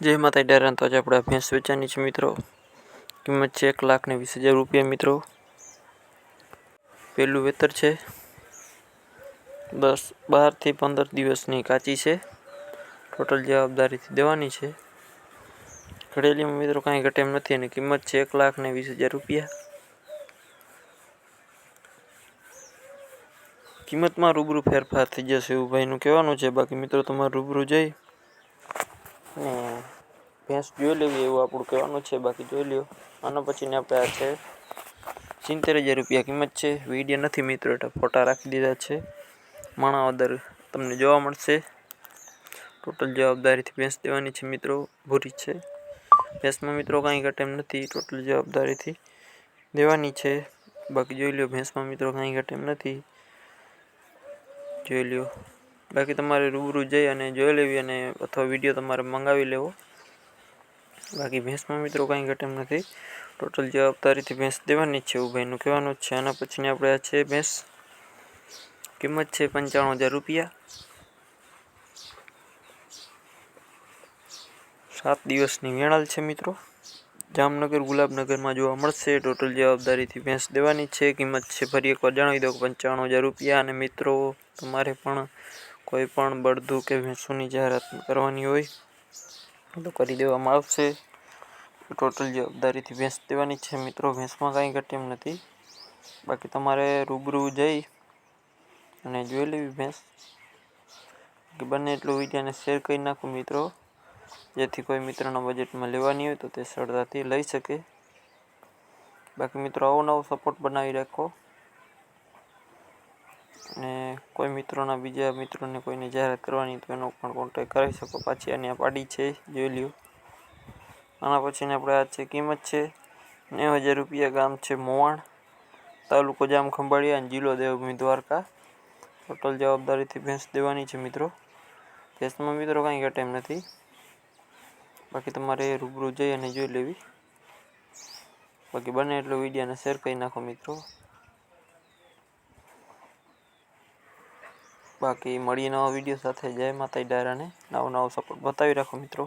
जय माता डायरा तो आज अपने भैंस वेचानी है मित्रों। किंमत है 1,20,000 रुपया मित्रों। पहलू वेतर है 12 થી 15 दिवसनी काची है। टोटल जवाबदारी थी देवानी है। खड़ेली में मित्रों कहीं घटेम नहीं। किंमत है 1,20,000 रुपया। किंमत में रूबरू फेरफार थी जैसे એવું ભાઈનું કહેવાનું છે। બાકી મિત્રો તમારે રૂબરૂ જઈ ને ભેંસ જોઈ લેવી એવું આપણું કહેવાનું છે। બાકી જોઈ લ્યો। આના પછીને આપણે આ છે 70,000 रुपया किंमत है। वीडियो नहीं मित्रों एट फोटा राखी दीधा है। माणावदर तमने जोवा मळशे। टोटल जवाबदारी थी भैंस देवानी है मित्रों। भूरी है भैंस में मित्रों कहीं घटेम नहीं। टोटल जवाबदारी थी देवानी है। बाकी जोई ल्यो भैंस में मित्रों कहीं घटेम नहीं। જોઈ લ્યો। બાકી તમારે રૂબરૂ જઈ અને જોઈ લેવી અને અથવા વિડીયો તમારે મંગાવી લેવો। બાકી ભેંસમાં મિત્રો કાંઈ ઘટેમ નથી। ટોટલ જવાબદારીથી ભેંસ દેવાની જ છે એવું ભાઈનું કહેવાનું જ છે। આના પછીની આપણે આ છે ભેંસ। કિંમત છે 95,000 रुपया। 7 દિવસની વેણાલ છે મિત્રો। જામનગર ગુલાબનગરમાં જોવા મળશે। ટોટલ જવાબદારીથી ભેંસ દેવાની છે। કિંમત છે ફરી એકવાર જણાવી દો 95,000 रुपया। અને મિત્રો તમારે પણ કોઈ પણ બળદું કે ભેંસોની જાહેરાત કરવાની હોય તો કરી દેવામાં આવશે। ટોટલ જવાબદારીથી ભેંસ દેવાની છે મિત્રો। ભેંસમાં કાંઈ ઘટેમ નથી। બાકી તમારે રૂબરૂ જઈ અને જોઈ લેવી ભેંસ। કે બને એટલું વિડીયોને શેર કરી નાખો મિત્રો, જેથી કોઈ મિત્રના બજેટમાં લેવાની હોય તો તે સરળતાથી લઈ શકે। બાકી મિત્રો આવો નવો સપોર્ટ બનાવી રાખો અને કોઈ મિત્રોના બીજા મિત્રોને કોઈને જાહેરાત કરવાની તો એનો પણ કોન્ટેક્ટ કરી શકો। પાછી આની આ પાડી છે જોઈ લ્યો। આના પછીને આપણે આ છે કિંમત છે 90,000 रुपया। ગામ છે મોવાણ, તાલુકો જામ ખંભાળિયા અને જિલ્લો દેવભૂમિ દ્વારકા। ટોટલ જવાબદારીથી ભેંસ દેવાની છે મિત્રો। ભેંસમાં મિત્રો કાંઈ ઘટેમ નથી। બાકી તમારે રૂબરૂ જઈ અને જોઈ લેવી। બાકી બને એટલો વિડીયોને શેર કરી નાખો મિત્રો। બાકી મળીએ નવા વિડીયો સાથે। જય માતા ડાયરાને નવો સપોર્ટ બતાવી રાખો મિત્રો।